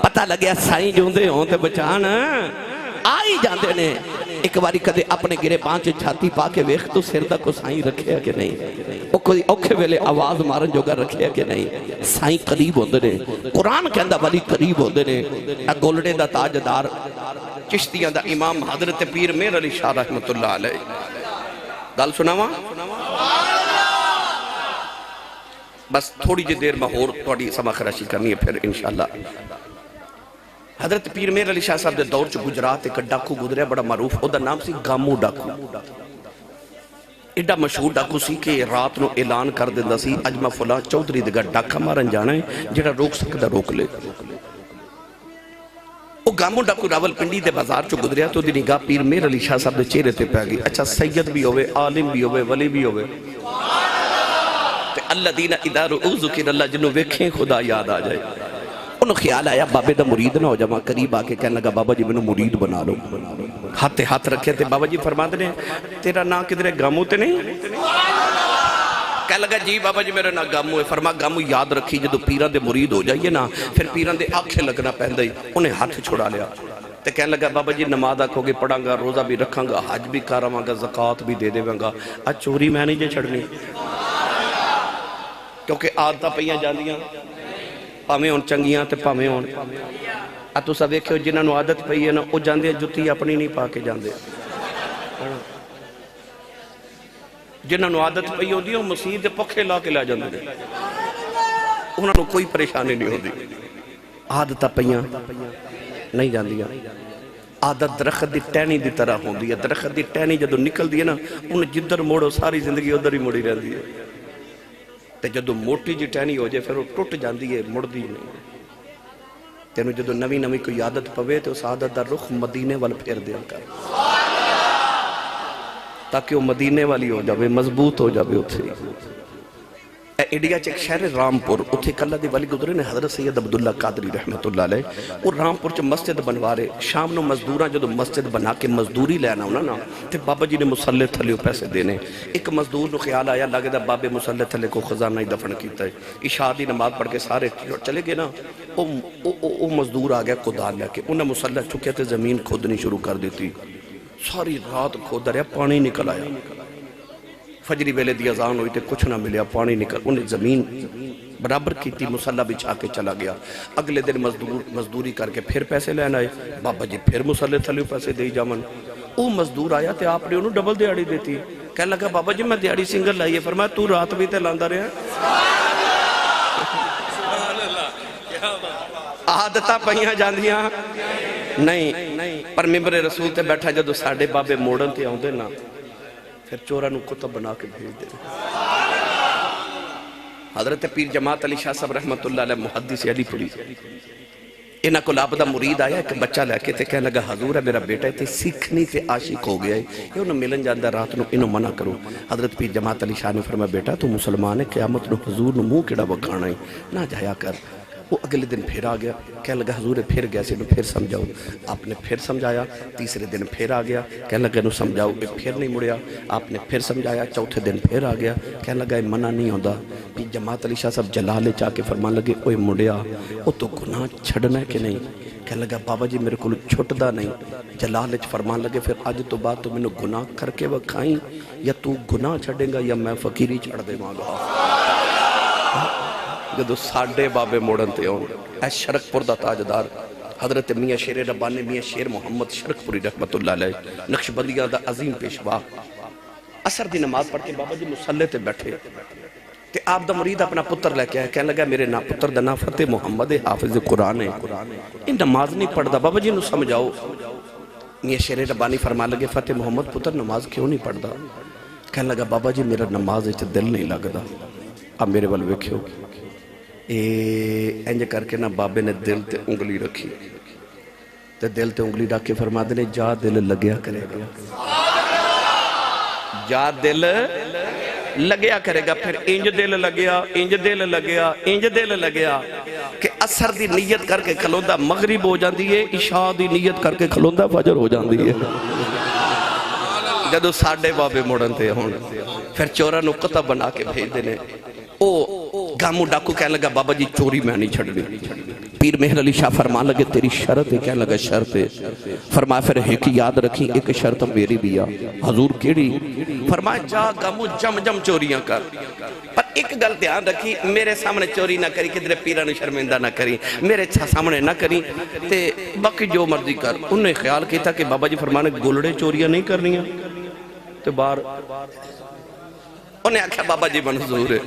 پتہ لگیا سائیں جوندے ہوں تے بچان آئی جاندے نے ایک باری کدے اپنے گرے پانچ چھاتی پا کے ویخ تو سردہ کو سائیں رکھے کہ نہیں اوکھے ویلے آواز مارن جوگا رکھے کہ نہیں سائیں قریب ہوندے نے قرآن کے اندر ولی قریب ہوندے نے گولڈے دا تاجدار چشتیاں دا امام حضرت پیر میر علی شاہ رحمت اللہ علیہ گل سناواں بس تھوڑی جی دیر میں اور تھوڑی سما خراشی کرنی ہے پھر انشاءاللہ حضرت پیر میر علی شاہ صاحب دے دور چ گجرات ایک ڈاکو گزریا بڑا معروف او دا نام سی گامو ڈاکو ایڈا مشہور ڈاکو سی کہ رات نو اعلان کر دیندا سی اج میں فلاں چودھری دے گھر ڈاکا مارن جانا ہے جڑا روک سکدا روک لے وہ گامو ڈاکو راول پنڈی دے بازار چو گزریا تو دی نگاہ پیر میر علی شاہ صاحب دے چہرے تے پہ گئی اچھا سید بھی ہوئے عالم بھی ہوئے ولی بھی ہوئے تے اللہ دینا اذا رؤوا ذکر اللہ جنہوں ویکھیں خدا یاد آ جائے انہوں خیال آیا بابے دا مرید نہ ہو جا قریب آ کے کہنے لگا بابا جی میں مرید بنا لو ہاتھ رکھے تھے بابا جی فرما دے تیرا نا کدھر گامو تے نہیں کہنے لگا جی بابا جی میرا نا گامو ہے فرما گامو یاد رکھی جدو پیران دے مرید ہو جائیے نا پھر پیران دے آنکھیں لگنا پہن دائی انہیں ہاتھ چھوڑا لیا تے کہنے لگا بابا جی نماز آکھو گے پڑھاں گا روزہ بھی رکھاں گا حج بھی کراواں گا زکاة بھی دے دے گا آج چوری میں نہیں جے چھڑنی کیونکہ عادتاں پہیاں جاندیاں پامیں ہون چنگیاں تے پامیں ہون تو سب دیکھو جنہاں نو عادت پئی ہے نا وہ جاندے جتی اپنی نہیں پا کے جاندے جنہاں نو عادت پئی ہوندی ہے وہ مسیح دے پکھے لا کے لے جاندے انہاں نو کوئی پریشانی نہیں ہوندی عادتاں پئیاں نہیں جاندیاں عادت درخت دی ٹہنی دی طرح ہوندی ہے درخت دی ٹہنی جدو نکل دی ہے نا انہیں جدر موڑو ساری زندگی ادھر ہی موڑی رہندی ہے تے جدو موٹی جی ٹہنی ہو جائے پھر وہ ٹوٹ جاندی ہے مڑدی نہیں تینو جدو نوی کوئی عادت پوے تو اس عادت دا رخ مدینے وال پھیر دیا کر تاکہ وہ مدینے والی ہو جاوے مضبوط ہو جاوے اتھے انڈیا چ ایک شہر رامپور اتھے کلہ دی والی گزرے نے حضرت سید عبداللہ قادری رحمت اللہ علیہ اور رامپور چ مسجد بنوارے شام نو مزدوراں جدو مسجد بنا کے مزدوری لینا ہونا نا تے بابا جی نے مسلح تھلے پیسے دینے ایک مزدور نو خیال آیا لگے دا بابے مسلح تھلے کو خزانہ ہی دفن کیتا ہے عشاء دی نماز پڑھ کے سارے چلے گئے نا او مزدور آ گیا کدال لے کے انہیں مسلح چکے تے زمین کھودنی شروع کر دیتی ساری رات کھود رہا پانی نکل آیا فجری ویلے دی اذان ہوئی تے کچھ نہ ملیا پانی نکل انہیں زمین برابر کی تھی مسلح بچھا کے چلا گیا اگلے دن مزدوری کر کے پھر پیسے لینا ہے بابا جی پھر مسلح تھلے پیسے دے جامن او مزدور آیا تے آپ نے انہوں ڈبل دیاڑی دیتی کہنے لگا بابا جی میں دیاڑی سنگل لائیے فرمایا تو رات بھی تے لاندہ رہا عادتہ پہیاں جاندیاں نہیں پر ممبر رسول تے بیٹھا جدو ساڑھے بابے موڑن تے آؤں دے نا پھر چورہ نو کتب بنا کے بھیج دے حضرت پیر جماعت علی شاہ صاحب رحمت اللہ علیہ محدث علی پوری انہاں کو لابدہ مرید آیا کہ بچہ لے کے تے کہنے لگا حضور ہے میرا بیٹا ہے تے سیکھنی تے عاشق ہو گیا ہے یہ انہوں ملن جاندہ رات نو انہوں منع کرو حضرت پیر جماعت علی شاہ نے فرمایا بیٹا تو مسلمان ہے قیامت نو حضور نو منہ کیڑا بکھانا ہے نہ جایا کر وہ اگلے دن پھر آ گیا کہنے لگا حضور پھر گیا سے پھر سمجھاؤ آپ نے پھر سمجھایا تیسرے دن پھر آ گیا کہنے لگا انہوں سمجھاؤ پھر نہیں مڑیا آپ نے پھر سمجھایا چوتھے دن پھر آ گیا کہنے لگا منع نہیں ہوتا پھر جماعت علی شاہ صاحب جلالے چاہ کے فرمان لگے اوے مڑیا وہ تو گناہ چھڑنا ہے کہ نہیں کہنے لگا بابا جی میرے کو چھٹدا نہیں. جلال وچ فرمان لگے پھر اج تو بعد تو مینوں گناہ کر کے وکھائیں یا تو گناہ چھڈے گا یا میں فقیری چھڑ دیواں گا. جدو ساڈے بابے موڑن تے آن اے شرک پور دا تاجدار حضرت میاں شیر ربانی میاں شیر محمد شرک پوری رحمت اللہ علیہ نقشبندیاں دا عظیم پیشوا اثر دی نماز پڑھ کے بابا جی مصلی تے بیٹھے تے آپ دا مرید اپنا پتر لے کے آئے کہنے لگا میرے نا پتر دا نا فتح محمد حافظ قرآن ہے یہ نماز نہیں پڑھدا بابا جی نو سمجھاؤ. میاں شیر ربانی فرما لگے فتح محمد پتر نماز کیوں نہیں پڑھدا؟ کہنے لگا بابا جی میرا نماز وچ دل نہیں لگدا. اب میرے ول ویکھیو انج کر کے نا بابے نے دل تے انگلی رکھی تے دل تے انگلی رکھ کے فرما دے نے جا دل لگیا کرے گا جا دل لگیا کرے گا. پھر انج دل لگیا انج دل لگیا انج دل لگیا کہ اثر دی نیت کر کے کھلوندہ مغرب ہو جاندی ہے عشاء دی نیت کر کے کھلوندہ فجر ہو جاندی ہے. جدو ساڑھے بابے موڑن تے ہون پھر چورہ نو قطع بنا کے بھیج دینے او گامو ڈاکو کہنے لگا بابا جی چوری میں نہیں چھڑ گئی. پیر مہر علی شاہ فرمان لگے تیری شرط ہے کہنے لگا شرط ہے. فرمایا پھر ایک یاد رکھی ایک شرط میری بھی آ. حضور کیڑی؟ فرمایا جا گامو جم جم چوریاں کر پر ایک گل دھیان رکھی میرے سامنے چوری نہ کری کدھر پیرانو شرمندہ نہ کری میرے سامنے نہ کری تے باقی جو مرضی کر. انہوں نے خیال کیتا کہ بابا جی فرمانے گولڑے چوریاں نہیں کرنیاں تے بار انہیں آکھا بابا جی منظور ہے.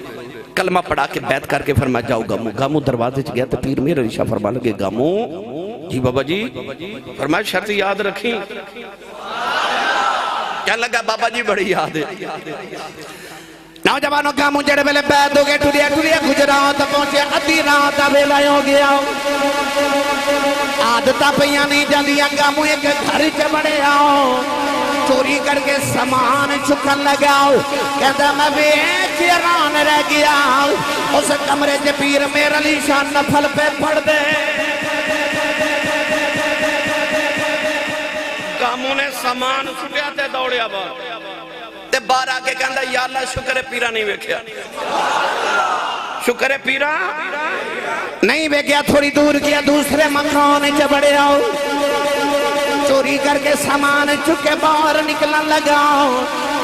کلمہ پڑھا کے بیعت کر کے فرمایا جاؤ گامو. گامو دروازے چ گیا تو پیر مہر علی شاہ فرما لگے گامو جی بابا جی فرمایا شرط یاد رکھیں. کیا لگا بابا جی بڑی یاد ہے. نوجوانوں گامو جڑے ویلے بیعت ہو گئے ٹریا ٹریا گجرات پہنچے ادھی رات دا ویلا ہو گیا. عادتاں پیاں نہیں جاندیاں گامو ایک گھر چ بڑے آؤ چوری کر کے سامان چکن لگاؤ. کہتا میں بیچ حیران رہ گیا اس کمرے سے پیر مہر علی شاہ نفل پہ پڑھ دے. گاموں نے سامان چکیا تے دوڑیا تے باہر آ کے کہندا یا اللہ شکر ہے پیرا نہیں ویکھیا شکر ہے پیرا نہیں ویکھیا. تھوڑی دور کیا دوسرے مکان چ بڑے آؤ چوری کر کے سامان چکے باہر نکلن لگاؤ.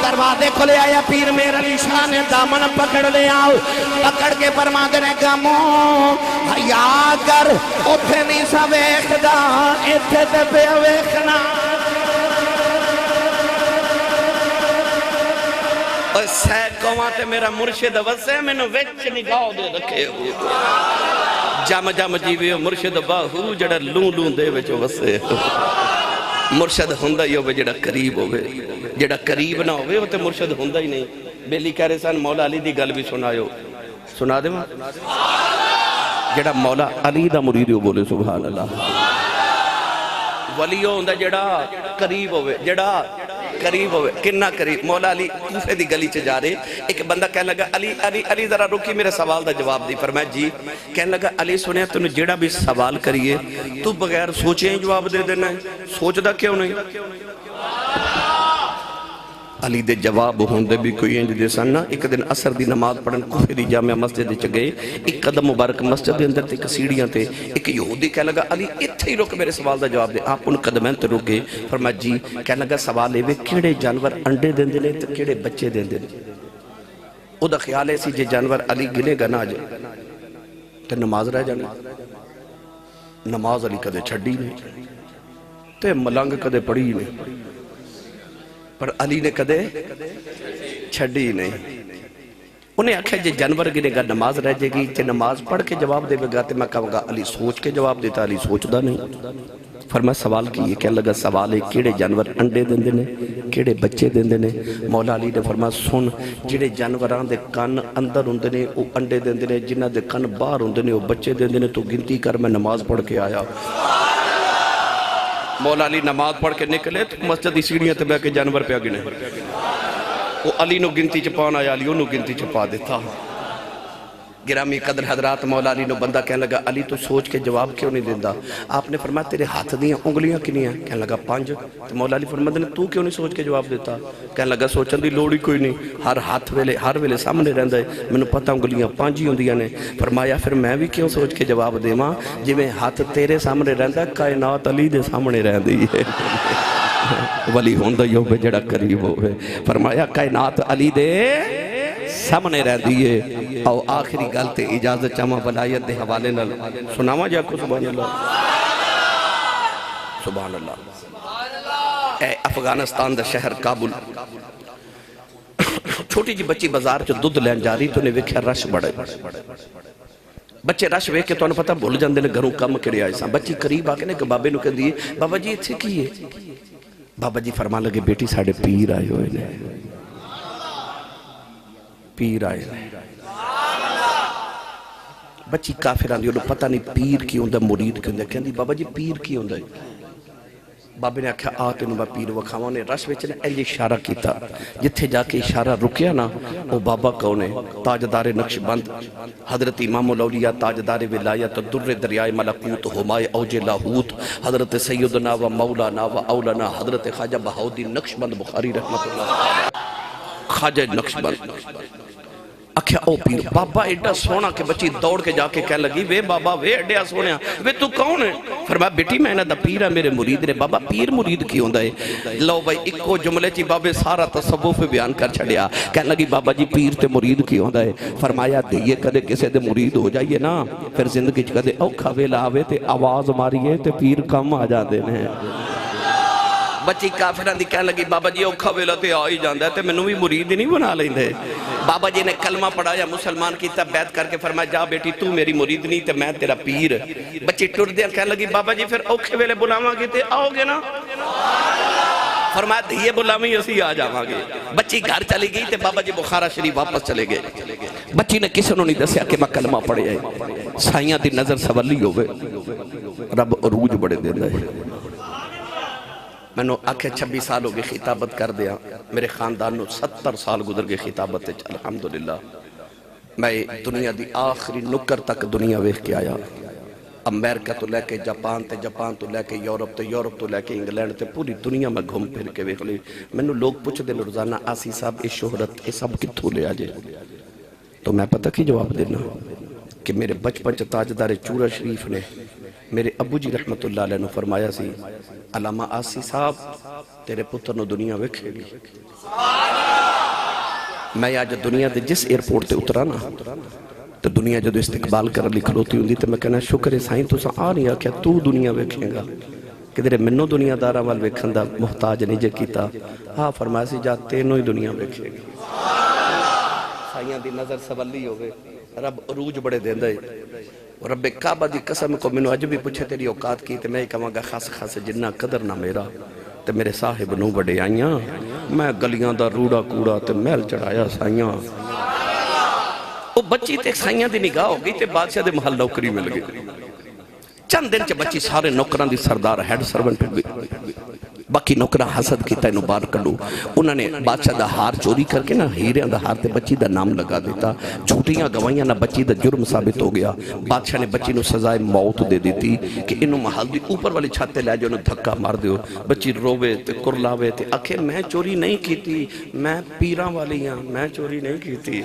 دروازے کھلے آیا پیر مہر علی شاہ نے دامن پکڑ لے آؤ پکڑ کے فرما دے گامو حیا کر اوتھے نہیں سا ویکھدا ایتھے تے پیا ویکھنا. اور سیکواں تے میرا مرشد وسے میں نو وچ نگاہ دے رکھے ہوئے جم جم جیوے مرشد باہو جڑا لوں لوں دے وچ وسے. مرشد ہوندہ ہی ہوئے جڑا قریب ہوئے جڑا قریب نہ ہوئے وہ تے مرشد ہوندہ ہی نہیں. بیلی کہہ رہے سان مولا علی دی گل بھی سنایو سنا دے ماں جڑا مولا علی دا مرید ہو بولے سبحان اللہ. ولیو ہوندہ جڑا قریب ہوئے جڑا قریب ہوئے کنہ قریب. مولا علی کوفے دی گلی چ جا رہے ایک بندہ کہنے لگا علی علی علی ذرا رکی میرے سوال دا جواب دی. فرمایا جی. کہنے لگا علی سنیا تو نے جیڑا بھی سوال کریے تو بغیر سوچے ہی جواب دے دینا ہے سوچ دا کیوں نہیں؟ علی دے جواب ہوندے بھی کوئی انج دے سن. ایک دن عصر دی نماز پڑھن کوفے دی جامع مسجد چ گئے ایک قدم مبارک مسجد دے اندر تے ایک سیڑھیاں تے ایک یہودی کہنے لگا علی ایتھے ہی رک میرے سوال دا جواب دے. آپ ان قدمین تے رک گئے. فرمایا جی. کہنے لگا سوال ہے کیڑے جانور انڈے دیندے نے تے کیڑے بچے دیندے نے؟ او دا خیال ہے سی جے جانور علی گنے گا نہ جائے تے نماز رہ جانے. نماز علی کدے چھڑی نہیں تے ملنگ کدے پڑھی نہیں پر علی نے کدے چھڑی نہیں. انہیں آکھا جے جانور گنے گا نماز رہ جائے گی تے نماز پڑھ کے جواب دے گا تے میں کہوں گا علی سوچ کے جواب دیتا. علی سوچ دا نہیں. فرمایا سوال کی یہ کہنے لگا سوال ہے کیڑے جانور انڈے دیندے نے کیڑے بچے دیندے نے؟ مولا علی نے فرمایا سن جڑے جانوران دے کان اندر ہوندے نے او انڈے دیندے نے جنہاں دے کان باہر ہوندے نے او بچے دیندے نے. تو گنتی کر میں نماز پڑھ کے آیا. مولا علی نماز پڑھ کے نکلے تو مسجد دی سیڑھیاں تے بیٹھ کے جانور پہ گنے. وہ علی نو گنتی چ پان آیا علی انہوں گنتی چ پا دیتا. گرامی قدر حضرات مولا علی نو بندہ کہنے لگا علی تو سوچ کے جواب کیوں نہیں دیندہ؟ آپ نے فرمایا تیرے ہاتھ دیاں انگلیاں کنی ہیں؟ کہنے لگا 5۔ تو مولا علی فرمایا تو کیوں نہیں سوچ کے جواب دیتا؟ کہنے لگا سوچن دی لوڑی کوئی نہیں، ہر ویلے سامنے رہندا ہے، میں نے پتہ انگلیاں 5 ہی ہوندیاں نے۔ فرمایا پھر میں بھی کیوں سوچ کے جواب دیواں؟ جی میں ہاتھ تیرے سامنے رہندا کائنات علی دے سامنے رہندی ہے۔ ولی ہوندا ہی ہوے جڑا قریب ہوے۔ فرمایا کائنات علی دے سامنے رہ دیئے۔ او آخری گلتے اجازت چاہاں ولایت دے حوالے نال سناواں جا کو سبحان اللہ سبحان اللہ۔ اے افغانستان دا شہر کابل، چھوٹی جی بچی بازار چو دودھ لین جا رہی تو نے ویکھیا رش بڑے بچے رش ویکھ کے تو انہوں پتہ بھول جاندے نے گھروں کم کرے آئے ساں۔ بچی قریب آکے نے کہ بابے نو کہ دیئے بابا جی اتھے کی ہے؟ بابا جی فرما لگے بیٹی ساڑھے پیر آئے ہوئے نے، پیر آئے نے۔ بچی کافران دی انہوں پتہ نہیں پیر کی ہوندہ مرید کی ہوندہ، کہندی بابا جی پیر کی ہوندہ ہے؟ بابے نے آکھا آتے انہوں با پیر وکھاواں نے رش ویچنے ایلی اشارہ کیتا، جتھے جا کے اشارہ رکیا نا وہ بابا کونے تاجدار نقش بند حضرت امام الاولیاء تاجدار ولایت در دریائے ملکوت ہمائے اوج لاہوت حضرت سیدنا و مولانا و اولانا حضرت خواجہ بہاؤدین نقش بند بخاری رحمت اللہ خواجہ نقش بند۔ اکھیا او پیر بابا ایڈا سونا کہ بچی دوڑ کے جا کے کہنے لگی وے بابا وے ایڈیا سونیا وے تو کون ہے؟ فرمایا بیٹی میں نے دا پیرہ میرے مرید نے۔ بابا پیر مرید کی ہوندہ ہے؟ لو بھائی ایکو جملے چی بابے سارا تصوف بیان کر چھڑیا، کہنے لگی بابا جی پیر تے مرید کی ہوندہ ہے۔ فرمایا دیئے کدے کسے دے مرید ہو جائیے نا پھر زندگی کدے اوکھا ویلا آوے تے آواز ماریے تے پیر کم آ جاندے نے۔ بچی کافران دی کہنے لگی بابا جی اوکھا ویلا تے آئی جاندہ ہے تے میں نو بھی مرید نہیں بنا لیں دے۔ بابا جی نے کلمہ پڑھایا مسلمان کی تب بیعت کر کے فرمایا جا بیٹی تو میری مرید نہیں تے میں تیرا پیر۔ بچی ٹر دیا کہنے لگی بابا جی پھر اوکھے ویلے بلاواں گے تے آؤ گے نا؟ فرمایا دھیے بلاویں اسی آ جاواں گے۔ بچی گھر چلی گئی تے بابا جی بخارا شریف واپس چلے گئے۔ بچی نے کسی نے نہیں دسیا کہ میں کلمہ پڑھے آئے، سائیاں دی نظر سولی ہوئے، رب عروج بڑے دیندہ ہے۔ میں نے آکھے 26 سال ہو گئے خطابت کر دیا، میرے خاندان نے 70 سال گزر گئے خطابت چل الحمدللہ۔ میں دنیا دی آخری نکر تک دنیا ویکھ کے آیا، امریکہ تو لے کے جاپان تے جاپان تو لے کے یورپ تے یورپ تو لے کے انگلینڈ تے پوری دنیا میں گھوم پھر کے ویکھ لی۔ میں نے لوگ پوچھ دے روزانہ آسی صاحب اس شہرت یہ سب کتھوں لے آجے؟ تو میں پتہ کی جواب دینا کہ میرے بچپن چ تاجدار چورا شریف نے میرے ابو جی رحمت اللہ علیہ نے فرمایا سی علامہ آسی صاحب تیرے پتر نو دنیا ویکھے گی۔ میں آج دنیا دے جس ایئرپورٹ تے اترا نا تو دنیا جدو استقبال کر لکھلوتی ہوندی تو میں کہنا شکر ہے سائیں تو آ نہیں آکھیا تو دنیا ویکھیں گا کہ تیرے منو دنیا دارہ وال ویکھن دا محتاج نہیں جے کیتا۔ ہاں فرمایا سی جا تینوں ہی دنیا ویکھے گی۔ سائیاں دی نظر سولی ہوئے، رب عروج بڑے دیندہ ہے۔ رب کعبہ دی قسم کو منو اج بھی پوچھے تیری اوقات کی تے میں کہاں گا خاص خاص جنہ قدر نہ میرا تے میرے صاحب نو بڑے آئیاں میں گلیاں دا روڑا کوڑا تے محل چڑھایا سائیاں۔ وہ بچی تے سائیاں دی نگاہ ہو گئی تے بادشاہ دے محل نوکری مل گئی۔ چند دن چ بچی سارے نوکران دی سردار ہیڈ سرونٹ پہ باقی نوکران حسد کیتا انہوں بار کڈو۔ انہوں نے بادشاہ دا ہار چوری کر کے نا ہیریاں دا ہار تے بچی دا نام لگا دیتا، جھوٹیاں گوائیاں نا بچی دا جرم ثابت ہو گیا۔ بادشاہ نے بچی نو سزائے موت دے دیتی کہ انہوں محل دی اوپر والی چھاتے لے جو انہوں دھکا مار دیو۔ بچی روے تے کرلاوے تے آخر میں چوری نہیں کیتی، میں پیراں والی ہاں، میں چوری نہیں کیتی۔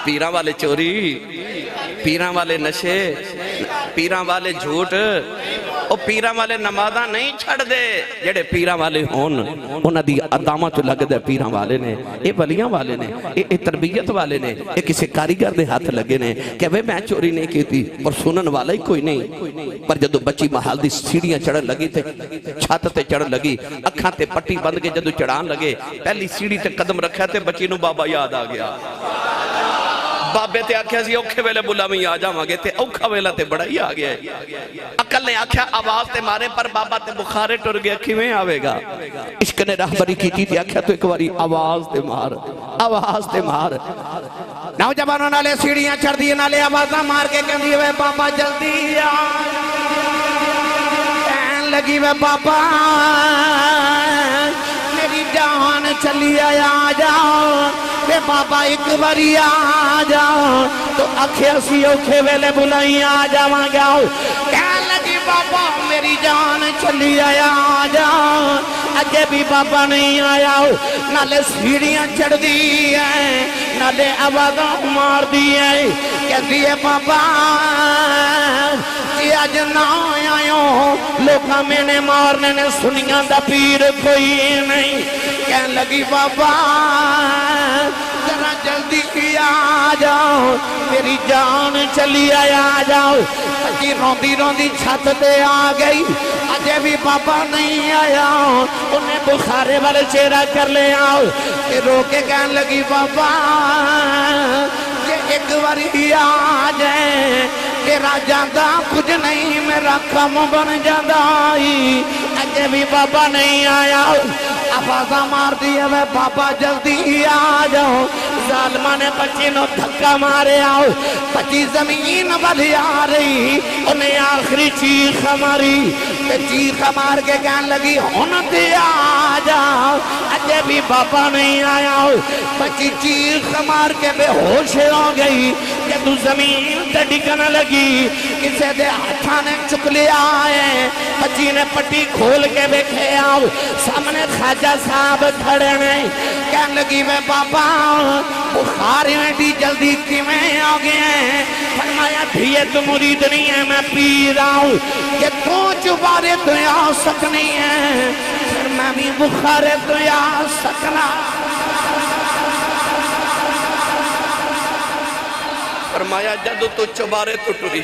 پیراں والے چوری، پیراں والے نشے، پیراں والے جھوٹ، او پیراں والے نمازاں نہیں چھڑ دے جڑے پیراں والے ہون انہاں دی ادامہ تو لگ دے پیراں والے نے، اے ولیاں والے نے، اے تربیت والے نے، اے کسی کاریگر دے ہاتھ لگے نے کہ وہ میں چوری نہیں کیتی اور سنن والا ہی کوئی نہیں۔ پر جدو بچی محل دی سیڑھیاں چڑھ لگی تے چھت تے چڑھ لگی، اکھاں تے پٹی بند کے جدو چڑھان لگے پہلی سیڑھی تے قدم رکھا تے بچی نو بابا یاد آ گیا۔ بابے تے آکھیا سی اوکھے ویلے بلاویں آ جاواں گے تے اوکھا ویلا تے بڑا ہی آ گیا ہے۔ عقل نے آکھیا آواز تے مارے پر بابا تے بخارے ٹر گیا کیویں آوے گا؟ عشق نے راہبری کی تے آکھیا تو ایک باری آواز تے مار، آواز تے مار۔ نوجوانوں نالے سیڑھیاں چڑھ دی نالے آوازاں مار کے کہندی وے بابا جلدی آ، کہن لگی وے بابا میری جان چلی آیا جاؤ، کہ بابا ایک باری آ جاؤ تو اکھے اسی اوکھے ویلے بلائی آ جاواں گا کہنے لگی بابا میری جان چلی آیا آ جاؤ اجے بھی بابا نہیں آیا نالے سیڑھیاں چڑھ دی ہے نالے آوازاں مار دی ہے کہتی ہے بابا جی آج نہ آئیوں لوکاں میں نے مارنے نے سنیاں دا پیر کوئی نہیں کہنے لگی بابا ذرا جلدی آ جاؤ میری جان چلی آیا آ جاؤ اجی روندی روندی چھت دے آ گئی اجے بھی بابا نہیں آیا انہیں بخارے والے چہرہ کر لے آؤ کہ رو کے کہنے لگی بابا یہ ایک باری آ جائے تیرا جاندہ کچھ نہیں میرا کم بن جاندہ اجے بھی بابا نہیں آیا آوازہ مار دیا ہے بابا جلدی آ جاؤ ظالمہ نے بچی نو دھکا مارے آؤ بچی زمین والی آ رہی انہیں آخری چیخ ماری چیخ مار کے کہنے لگی ہونتے آ جاؤ اجے بھی بابا نہیں آیا بچی چیخ مار کے بے ہوش ہو گئی کہ تو زمین تے ڈگنے لگی کسے دے ہاتھاں نے چک لیا ہے بچی نے پٹی کھول کے بیکھے آؤ سامنے خواجہ صاحب کھڑے نہیں کہنے لگی میں بابا بخاری میں بھی جلدی کی میں آ گئے ہیں فرمایا دھیے تو مرید نہیں ہے میں پی رہا ہوں کہ تو چبارے تو آ سکنی ہے پھر میں بھی بخارے تو آ سکنا فرمایا جدو تو چبارے تو ٹری